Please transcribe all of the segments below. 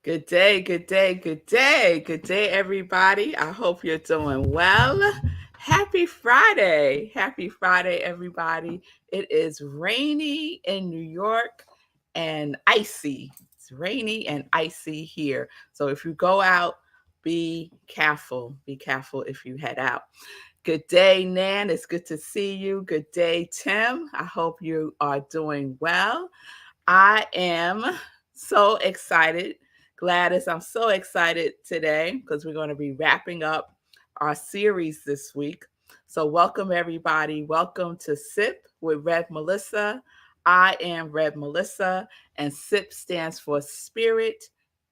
Good day, good day, good day. Good day, everybody. I hope you're doing well. Happy Friday. Happy Friday, everybody. It is rainy in New York and icy. It's rainy and icy here. So if you go out, be careful. Be careful if you head out. Good day, Nan. It's good to see you. Good day, Tim. I hope you are doing well. I am so excited. Gladys, I'm so excited today because we're going to be wrapping up our series this week. So, welcome everybody. Welcome to SIP with Rev Melissa. I am Rev Melissa, and SIP stands for Spirit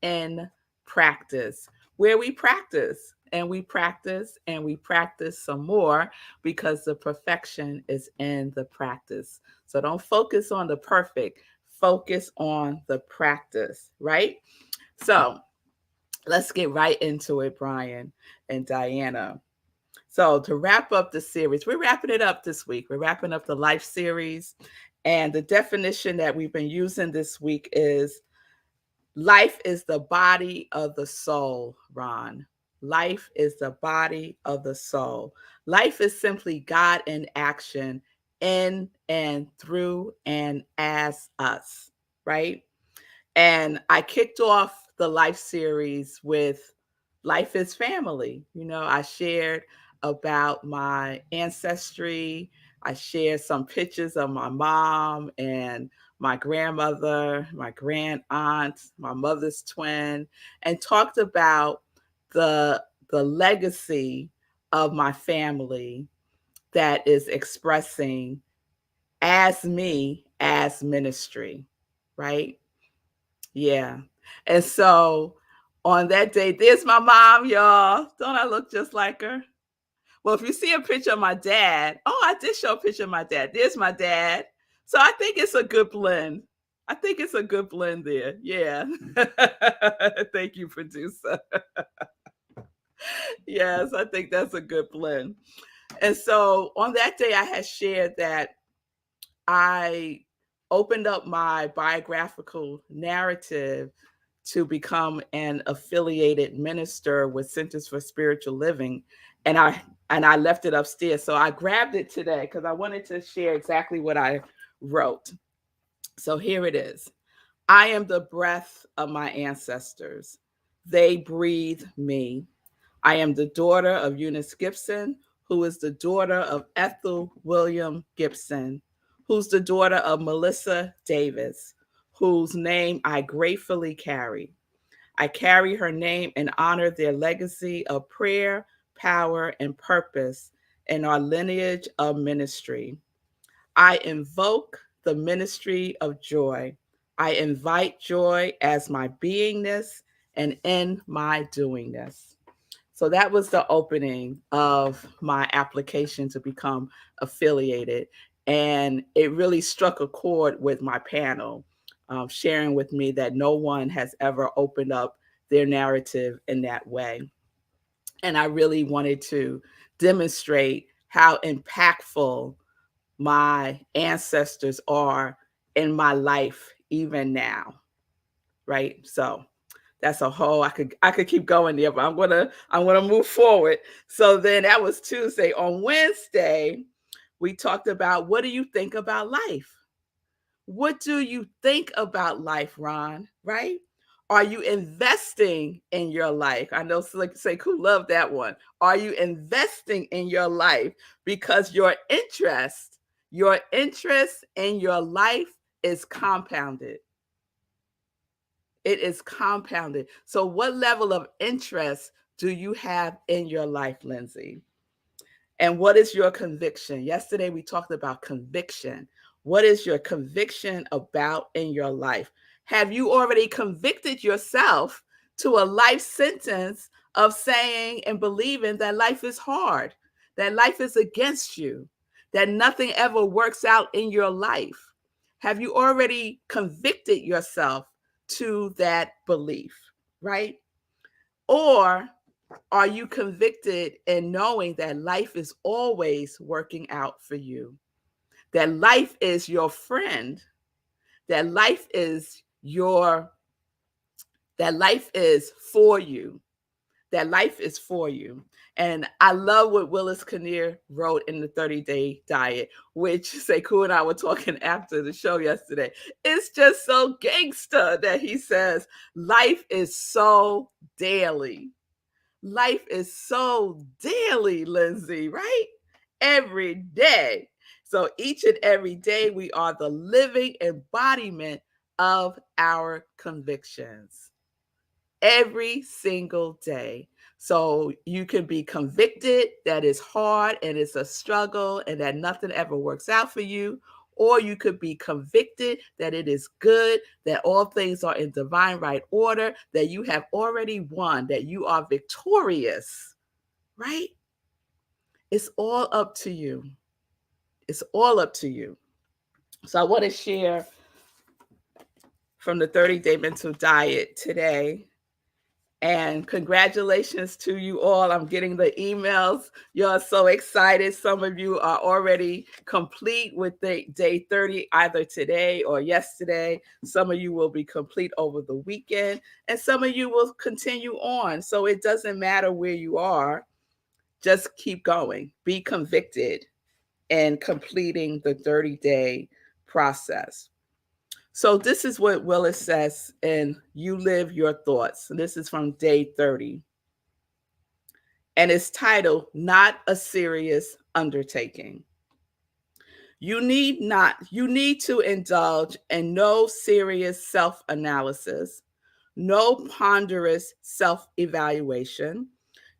in Practice, where we practice and we practice and we practice some more because the perfection is in the practice. So, don't focus on the perfect, focus on the practice, right? So let's get right into it, Brian and Diana. So to wrap up the series, we're wrapping it up this week. We're wrapping up the life series. And the definition that we've been using this week is life is the body of the soul, Ron. Life is the body of the soul. Life is simply God in action in and through and as us, right? And I kicked off the life series with Life is Family. I shared about my ancestry. I shared some pictures of my mom and my grandmother, my grand aunt, my mother's twin, and talked about the the legacy of my family that is expressing as me as ministry, right? Yeah. And so on that day, there's my mom, y'all. Don't I look just like her? Well, if you see a picture of my dad, I did show a picture of my dad. There's my dad. So I think it's a good blend. I think it's a good blend there. Yeah. Thank you, producer. Yes, I think that's a good blend. And so on that day, I had shared that I opened up my biographical narrative to become an affiliated minister with Centers for Spiritual Living, and I left it upstairs. So I grabbed it today because I wanted to share exactly what I wrote. So here it is. I am the breath of my ancestors. They breathe me. I am the daughter of Eunice Gibson, who is the daughter of Ethel William Gibson, who's the daughter of Melissa Davis, whose name I gratefully carry. I carry her name and honor their legacy of prayer, power, and purpose in our lineage of ministry. I invoke the ministry of joy. I invite joy as my beingness and in my doingness. So that was the opening of my application to become affiliated. And it really struck a chord with my panel, sharing with me that no one has ever opened up their narrative in that way. And I really wanted to demonstrate how impactful my ancestors are in my life, even now. Right. So that's a whole I could keep going there, but I'm gonna move forward. So then that was Tuesday. On Wednesday, we talked about what do you think about life? What do you think about life, Ron? Right? Are you investing in your life? I know Sekou loved that one. Are you investing in your life? Because your interest in your life is compounded. It is compounded. So, what level of interest do you have in your life, Lindsay? And what is your conviction? Yesterday, we talked about conviction. What is your conviction about in your life? Have you already convicted yourself to a life sentence of saying and believing that life is hard, that life is against you, that nothing ever works out in your life? Have you already convicted yourself to that belief, right? Or are you convicted in knowing that life is always working out for you? That life is your friend, that life is your that life is for you, that life is for you. And I love what Willis Kinnear wrote in the 30-day diet, which Sekou and I were talking after the show yesterday. It's just so gangster that he says, life is so daily. Life is so daily, Lindsay, right? Every day. So each and every day, we are the living embodiment of our convictions every single day. So you can be convicted that it's hard and it's a struggle and that nothing ever works out for you. Or you could be convicted that it is good, that all things are in divine right order, that you have already won, that you are victorious, right? It's all up to you. It's all up to you. So I want to share from the 30-day mental diet today. And congratulations to you all. I'm getting the emails. You're so excited. Some of you are already complete with the day 30, either today or yesterday. Some of you will be complete over the weekend, and some of you will continue on. So it doesn't matter where you are. Just keep going. Be convicted in completing the 30-day process. So this is what Willis says in You Live Your Thoughts. This is from day 30. And it's titled, Not a Serious Undertaking. You need to indulge in no serious self-analysis, no ponderous self-evaluation.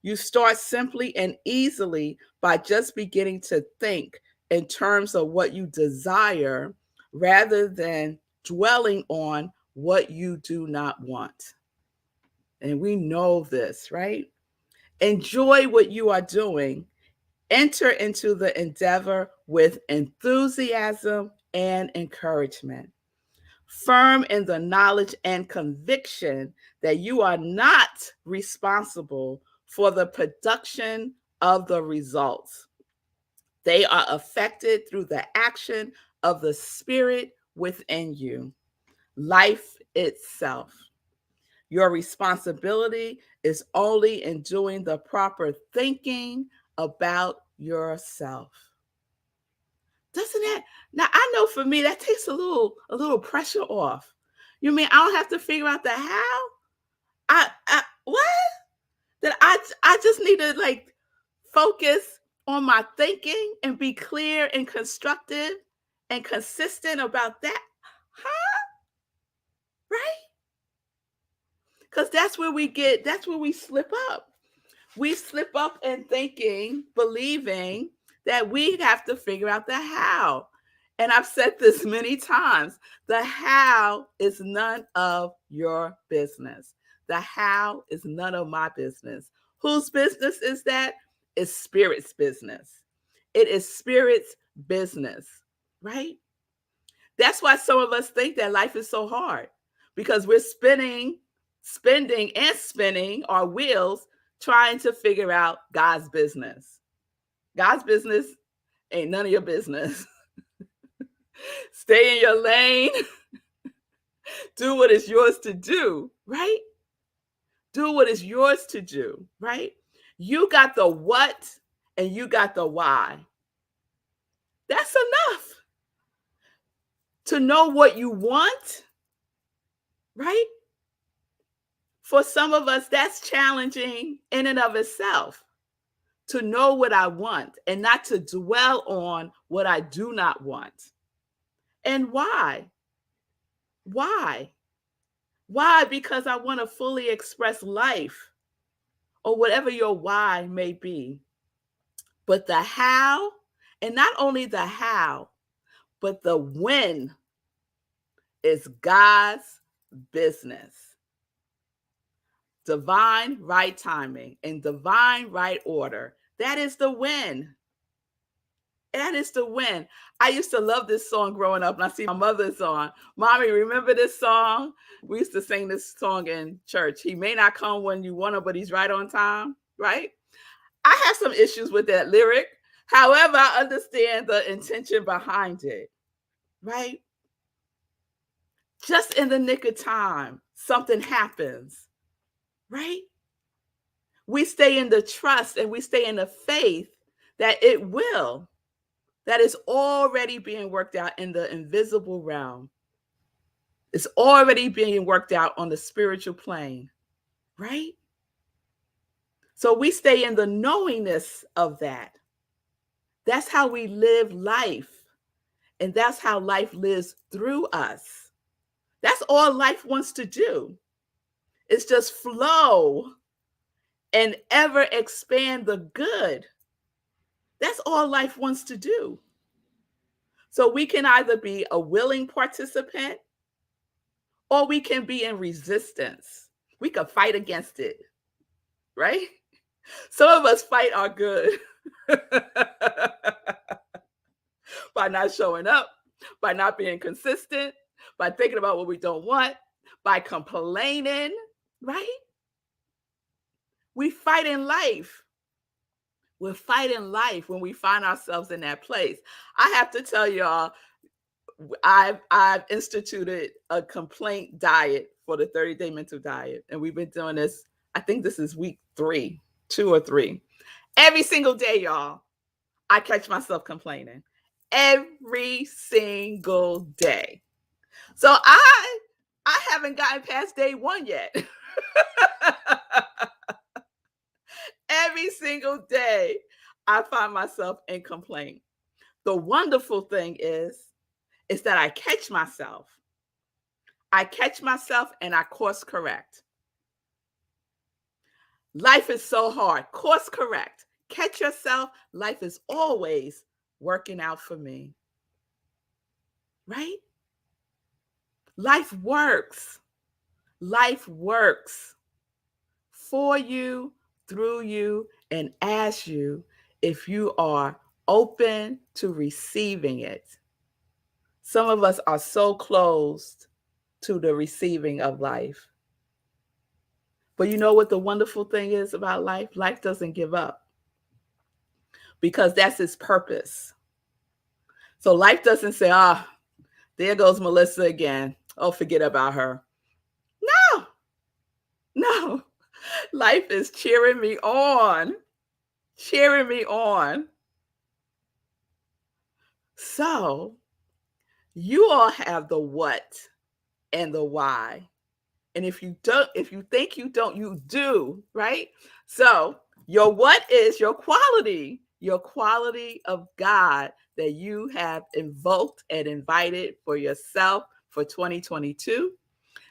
You start simply and easily by just beginning to think in terms of what you desire rather than dwelling on what you do not want. And we know this, right? Enjoy what you are doing. Enter into the endeavor with enthusiasm and encouragement. Firm in the knowledge and conviction that you are not responsible for the production of the results. They are affected through the action of the spirit within you, life itself. Your responsibility is only in doing the proper thinking about yourself. Doesn't that? Now I know for me that takes a little pressure off. You mean I don't have to figure out the how? I what? That I just need to like focus on my thinking and be clear and constructive and consistent about that. Huh? Right? Because that's where we slip up. We slip up in thinking, believing that we have to figure out the how. And I've said this many times, the how is none of your business. The how is none of my business. Whose business is that? It's spirit's business. It is spirit's business, right? That's why some of us think that life is so hard because we're spending our wheels trying to figure out God's business. God's business ain't none of your business. Stay in your lane. Do what is yours to do, right? Do what is yours to do, right? You got the what and you got the why. That's enough to know what you want, right? For some of us, that's challenging in and of itself. To know what I want and not to dwell on what I do not want. And why? Why? Why? Because I want to fully express life or whatever your why may be. But the how, and not only the how, but the when is God's business. Divine right timing and divine right order. That is the when. That is the win. I used to love this song growing up, and I see my mother's on. Mommy, remember this song? We used to sing this song in church. He may not come when you want him, but he's right on time, right? I have some issues with that lyric. However, I understand the intention behind it, right? just in the nick of time, something happens, right? We stay in the trust and we stay in the faith that it will, that is already being worked out in the invisible realm. It's already being worked out on the spiritual plane, right? So we stay in the knowingness of that. That's how we live life. And that's how life lives through us. That's all life wants to do. It's just flow and ever expand the good. That's all life wants to do. So we can either be a willing participant or we can be in resistance. We can fight against it, right? Some of us fight our good by not showing up, by not being consistent, by thinking about what we don't want, by complaining, right? We fight in life. We're fighting life when we find ourselves in that place. I have to tell y'all, I've instituted a complaint diet for the 30-day mental diet. And we've been doing this, I think this is week 3, 2 or 3. Every single day, y'all, I catch myself complaining. Every single day. So I haven't gotten past day 1 yet. Every single day, I find myself in complaint. The wonderful thing is that I catch myself. I catch myself and I course correct. Life is so hard. Course correct. Catch yourself. Life is always working out for me. Right? Life works. Life works for you, through you, and as you, if you are open to receiving it. Some of us are so closed to the receiving of life. But you know what the wonderful thing is about life? Life doesn't give up because that's its purpose. So life doesn't say, there goes Melissa again. Oh, forget about her. No. Life is cheering me on. Cheering me on. So you all have the what and the why. And if you think you don't, you do, right? So your what is your quality of God that you have invoked and invited for yourself for 2022.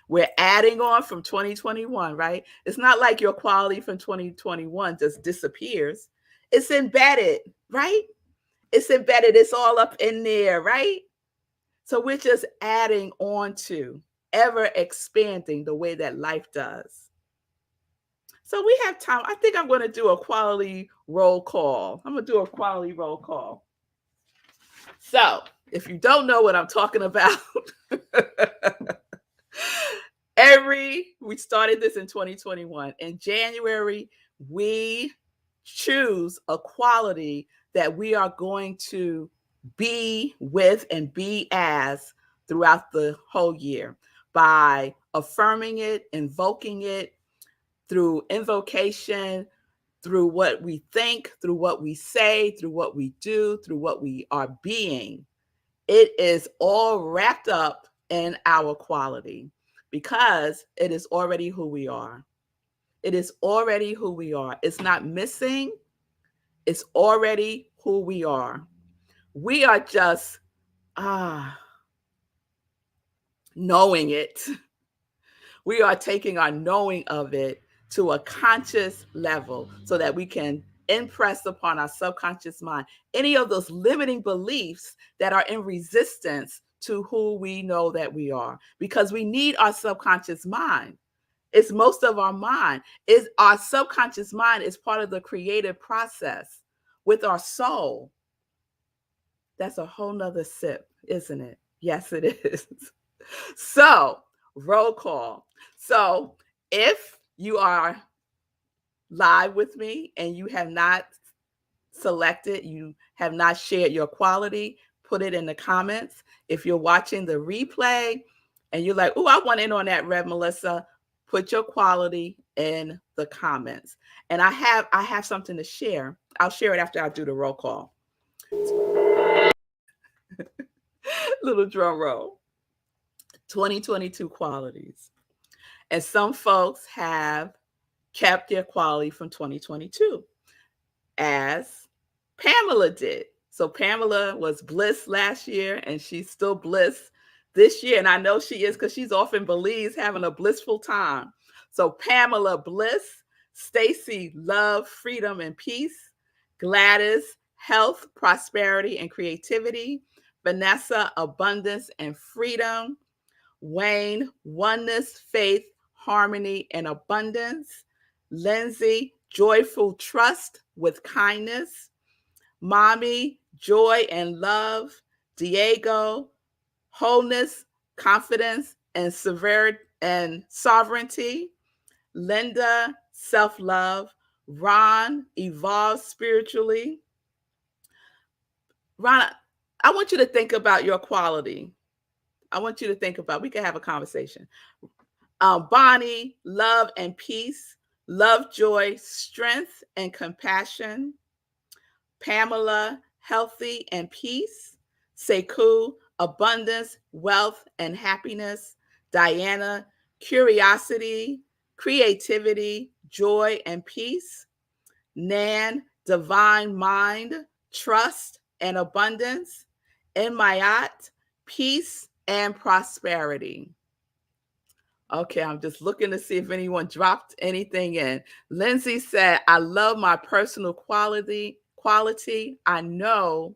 We're adding on from 2021, right? It's not like your quality from 2021 just disappears. It's embedded, right? It's embedded. It's all up in there, right? So we're just adding on to, ever expanding the way that life does. So we have time. I think I'm going to do a quality roll call. So if you don't know what I'm talking about, we started this in 2021. In January, we choose a quality that we are going to be with and be as throughout the whole year by affirming it, invoking it through invocation, through what we think, through what we say, through what we do, through what we are being. It is all wrapped up in our quality because it is already who we are. It is already who we are. It's not missing. It's already who we are. We are just knowing it. We are taking our knowing of it to a conscious level so that we can impress upon our subconscious mind any of those limiting beliefs that are in resistance to who we know that we are, because we need our subconscious mind. It's most of our mind. Our subconscious mind is part of the creative process with our soul. That's a whole nother sip, isn't it? Yes, it is. So, roll call. So, if you are live with me and you have not selected, you have not shared your quality, put it in the comments. If you're watching the replay, and you're like, oh, I want in on that, Rev Melissa, put your quality in the comments. And I have something to share. I'll share it after I do the roll call. Little drum roll. 2022 qualities. And some folks have kept their quality from 2022, as Pamela did. So Pamela was bliss last year, and she's still bliss this year. And I know she is because she's off in Belize having a blissful time. So Pamela, bliss. Stacy, love, freedom, and peace. Gladys, health, prosperity, and creativity. Vanessa, abundance and freedom. Wayne, oneness, faith, harmony, and abundance. Lindsay, joyful trust with kindness. Mommy, joy and love. Diego, wholeness, confidence, and sovereignty. Linda, self-love. Ron, evolve spiritually. Ron, I want you to think about your quality. I want you to think about, we can have a conversation. Bonnie, love and peace. Love, joy, strength, and compassion. Pamela, healthy and peace. Sekou, abundance, wealth, and happiness. Diana, curiosity, creativity, joy, and peace. Nan, divine mind, trust, and abundance. Enmayat, peace and prosperity. Okay, I'm just looking to see if anyone dropped anything in. Lindsay said, I love my personal quality. I know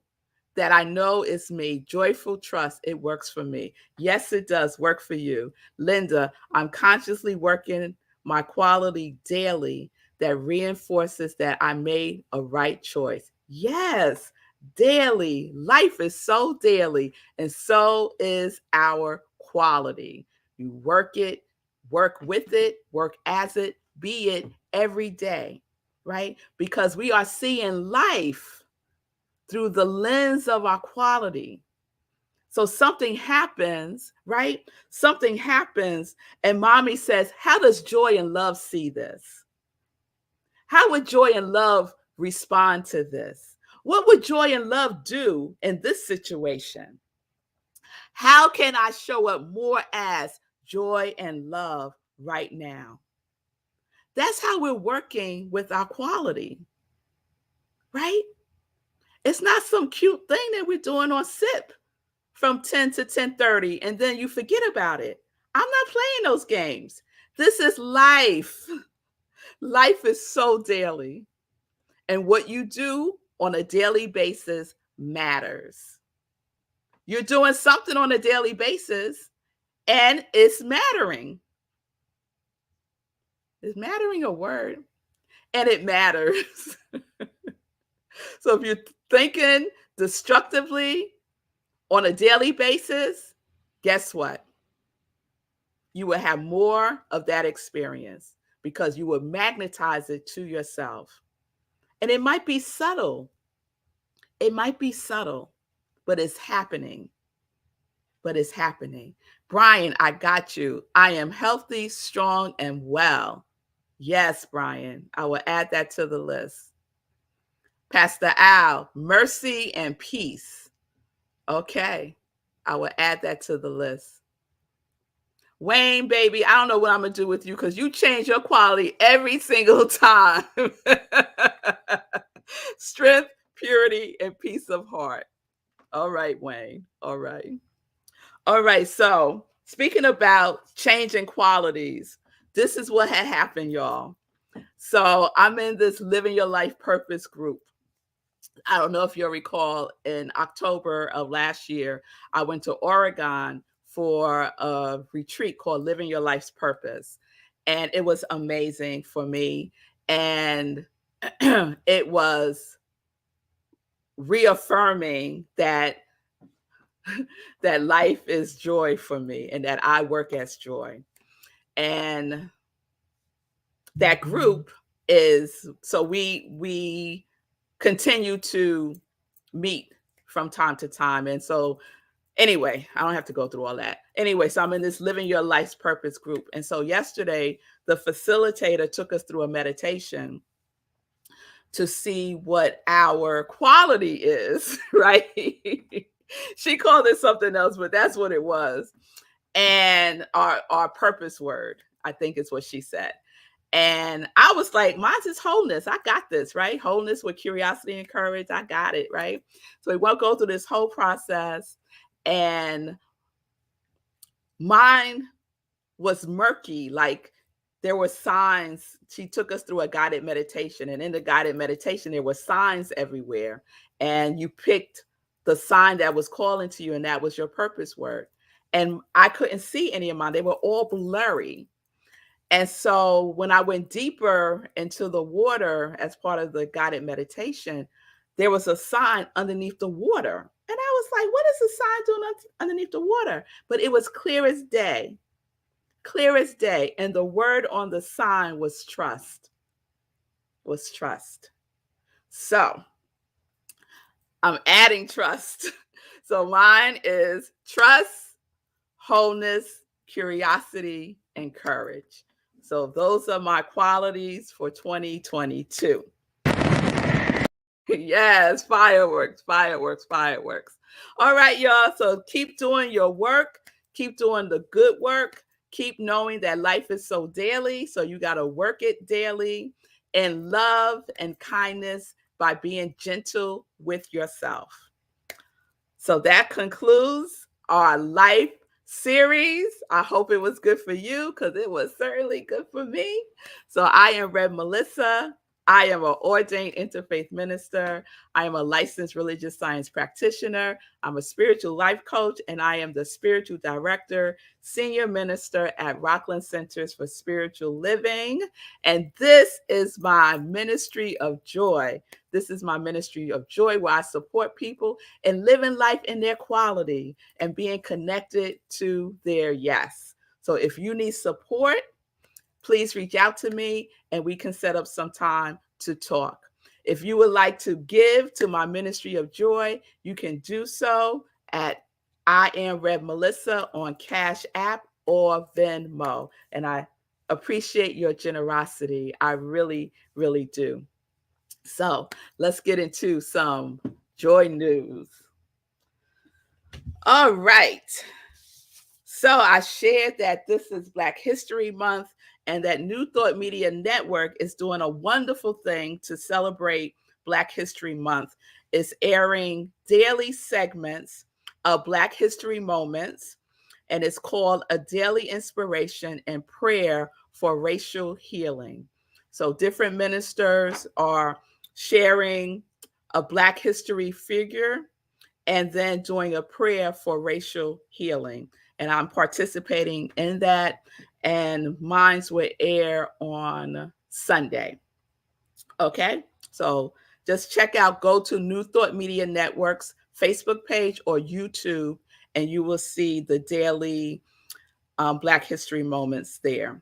it's me. Joyful trust. It works for me. Yes, it does work for you. Linda, I'm consciously working my quality daily that reinforces that I made a right choice. Yes, daily. Life is so daily, and so is our quality. You work it, work with it, work as it, be it every day, right? Because we are seeing life through the lens of our quality. So something happens, right? Something happens, and mommy says, how does joy and love see this? How would joy and love respond to this? What would joy and love do in this situation? How can I show up more as joy and love right now? That's how we're working with our quality, right? It's not some cute thing that we're doing on SIP from 10 to 10:30 and then you forget about it. I'm not playing those games. This is life. Life is so daily. And what you do on a daily basis matters. You're doing something on a daily basis and it's mattering. Is mattering a word? And it matters. So if you're thinking destructively on a daily basis, guess what? You will have more of that experience because you will magnetize it to yourself. And it might be subtle. It might be subtle, but it's happening. But it's happening. Brian, I got you. I am healthy, strong, and well. Yes, Brian, I will add that to the list. Pastor Al, mercy and peace. Okay, I will add that to the list. Wayne, baby, I don't know what I'm going to do with you because you change your quality every single time. Strength, purity, and peace of heart. All right, Wayne. All right. All right. So, speaking about changing qualities, this is what had happened, y'all. So, I'm in this Living Your Life Purpose group. I don't know if you'll recall, in October of last year, I went to Oregon for a retreat called Living Your Life's Purpose. And it was amazing for me. And it was reaffirming that life is joy for me and that I work as joy. And that group is, so we continue to meet from time to time. And so Anyway, I don't have to go through all that. Anyway, so I'm in this Living Your Life's Purpose group. And so yesterday, the facilitator took us through a meditation to see what our quality is, right? She called it something else, but that's what it was. And our purpose word, I think is what she said. And I was like, mine's is wholeness. I got this, right? Wholeness with curiosity and courage. I got it, right? So we won't go through this whole process. And mine was murky. Like there were signs. She took us through a guided meditation. And in the guided meditation, there were signs everywhere. And you picked the sign that was calling to you, and that was your purpose word. And I couldn't see any of mine. They were all blurry. And so when I went deeper into the water as part of the guided meditation, there was a sign underneath the water. And I was like, what is the sign doing underneath the water? But it was clear as day, clear as day. And the word on the sign was trust, was trust. So I'm adding trust. So mine is trust, wholeness, curiosity, and courage. So those are my qualities for 2022. Yes, fireworks, fireworks, fireworks. All right, y'all. So keep doing your work. Keep doing the good work. Keep knowing that life is so daily. So you got to work it daily in love and kindness by being gentle with yourself. So that concludes our life series. I hope it was good for you, because it was certainly good for me. So I am Rev Melissa. I am an ordained interfaith minister. I am a licensed religious science practitioner. I'm a spiritual life coach, and I am the spiritual director, senior minister at Rockland Centers for Spiritual Living. And this is my ministry of joy. This is my ministry of joy, where I support people in living life in their quality and being connected to their yes. So if you need support, please reach out to me and we can set up some time to talk. If you would like to give to my ministry of joy, you can do so at iamrevmelissa on Cash App or Venmo. And I appreciate your generosity. I really, really do. So let's get into some joy news. All right. So I shared that this is Black History Month, and that New Thought Media Network is doing a wonderful thing to celebrate Black History Month. It's airing daily segments of Black History Moments, and it's called A Daily Inspiration and Prayer for Racial Healing. So different ministers are sharing a Black history figure and then doing a prayer for racial healing. And I'm participating in that, and mine will air on Sunday. Okay, so just check out, go to New Thought Media Network's Facebook page or YouTube, and you will see the daily Black History Moments there.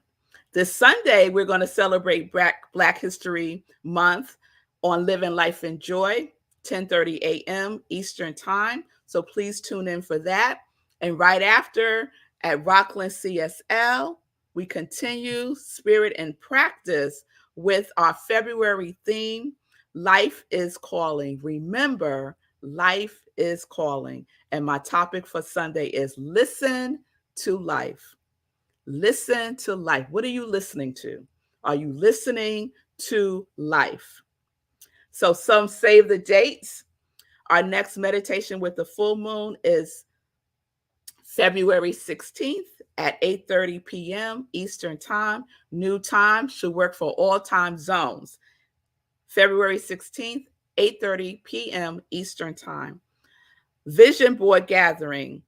This Sunday, we're going to celebrate Black History Month on Living Life in Joy, 10:30 a.m. Eastern Time. So please tune in for that. And right after, at Rockland CSL, we continue Spirit and Practice with our February theme, Life is Calling. Remember, life is calling. And my topic for Sunday is Listen to Life. Listen to life. What are you listening to? Are you listening to life? So some save the dates. Our next meditation with the full moon is February 16th at 8:30 p.m. Eastern Time. New time should work for all time zones. February 16th, 8:30 p.m. Eastern Time. Vision Board Gathering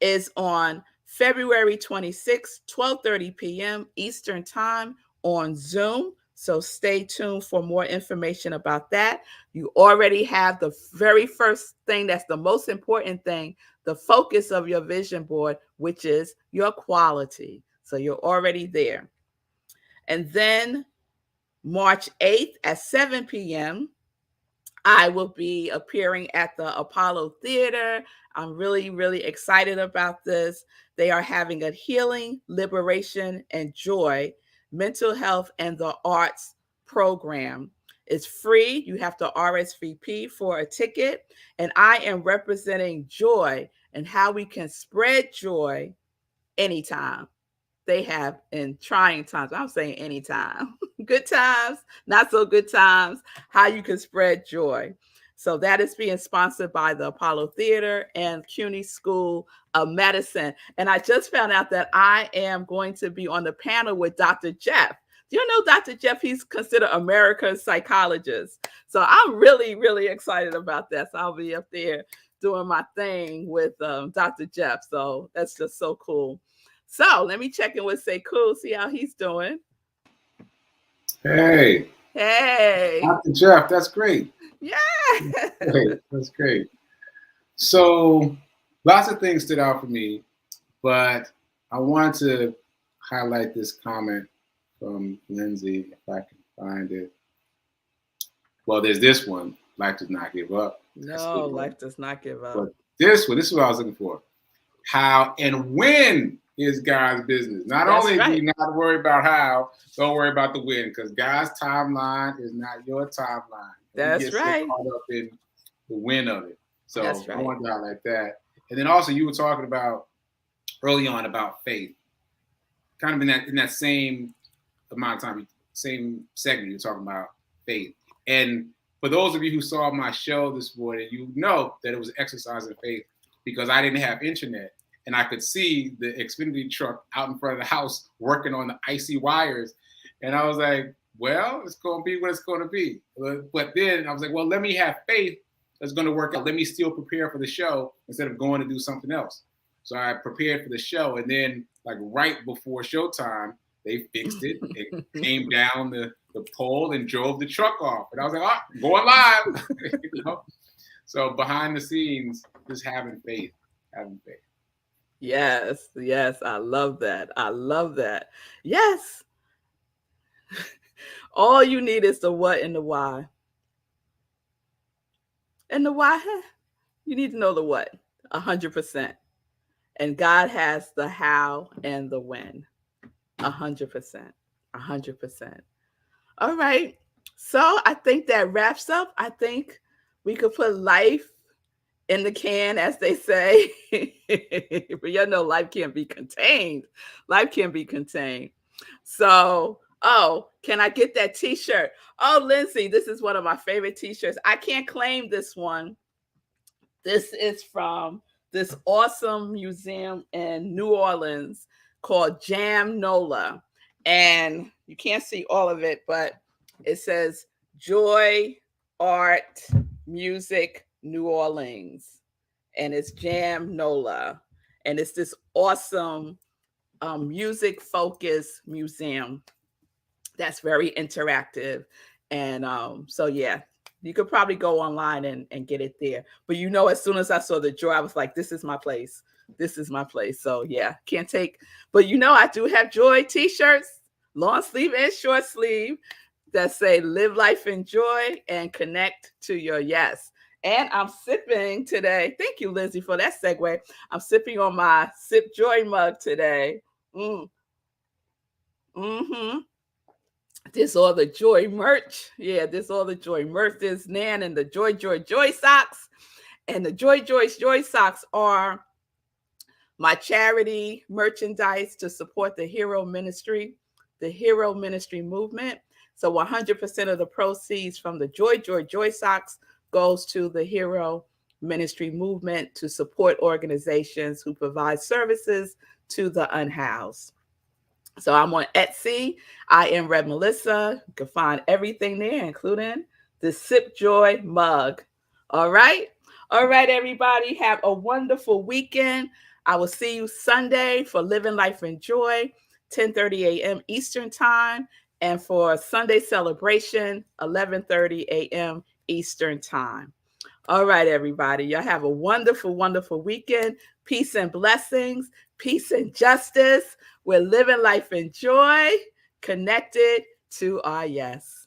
is on February 26th, 12:30 p.m. Eastern Time on Zoom. So stay tuned for more information about that. You already have the very first thing, that's the most important thing, the focus of your vision board, which is your quality. So you're already there. And then March 8th at 7 p.m., I will be appearing at the Apollo Theater. I'm really, really excited about this. They are having a healing, liberation, and joy, mental health, and the arts program. It's free. You have to RSVP for a ticket. And I am representing joy and how we can spread joy anytime. They have in trying times. I'm saying anytime. Good times, not so good times, how you can spread joy. So that is being sponsored by the Apollo Theater and CUNY School of Medicine. And I just found out that I am going to be on the panel with Dr. Jeff. Do you know Dr. Jeff? He's considered America's psychologist. So I'm really, really excited about that. So I'll be up there doing my thing with Dr. Jeff. So that's just so cool. So let me check in with Say Cool, see how he's doing. Hey. Hey. Dr. Jeff, that's great. Yeah. That's great. So lots of things stood out for me, but I want to highlight this comment from Lindsay, if I can find it. Well, there's this one, life does not give up. No, life does not give up. But this one, this is what I was looking for. How and when is God's business. Not That's only right. do you not worry about how, don't worry about the when, because God's timeline is not your timeline. That's you get right. caught up in the win of it. So That's right. I want to highlight that. And then also you were talking about early on about faith. Kind of in that same amount of time, same segment, you're talking about faith. And for those of you who saw my show this morning, you know that it was an exercise in faith because I didn't have internet and I could see the Xfinity truck out in front of the house working on the icy wires. And I was like, well, it's going to be what it's going to be. But then I was like, well, let me have faith that's going to work out. Let me still prepare for the show instead of going to do something else. So I prepared for the show. And then like right before showtime, they fixed it. It came down the pole and drove the truck off. And I was like, oh, I'm going live. You know? So behind the scenes, just having faith. Yes, yes. I love that. I love that. Yes. All you need is the what and the why. And the why, you need to know the what, 100%. And God has the how and the when, 100%, 100%. All right. So I think that wraps up. I think we could put life in the can, as they say. But you know, life can't be contained. Life can't be contained. So, oh, can I get that t-shirt? Oh, Lindsay, this is one of my favorite t-shirts. I can't claim this one. This is from this awesome museum in New Orleans called Jam Nola. And you can't see all of it, but it says Joy, Art, Music, New Orleans. And it's Jam Nola. And it's this awesome music focused museum that's very interactive. And so, yeah, you could probably go online and get it there. But you know, as soon as I saw the Joy, I was like, this is my place. This is my place. So yeah, can't take, but you know, I do have Joy t-shirts, long sleeve and short sleeve, that say live life in joy and connect to your yes. And I'm sipping today. Thank you, Lindsay, for that segue. I'm sipping on my Sip Joy mug today. This all the Joy merch. Yeah, this all the Joy merch. There's Nan and the Joy socks. And the Joy socks are my charity merchandise to support the Hero Ministry movement. So 100% of the proceeds from the Joy socks goes to the Hero Ministry movement to support organizations who provide services to the unhoused. So I'm on Etsy. iamrevmelissa. You can find everything there, including the Sip Joy mug. All right. All right, everybody. Have a wonderful weekend. I will see you Sunday for Living Life in Joy, 10:30 a.m. Eastern Time. And for Sunday celebration, 11:30 a.m. Eastern Time. All right, everybody. Y'all have a wonderful, wonderful weekend. Peace and blessings. Peace and justice. We're living life in joy, connected to our yes.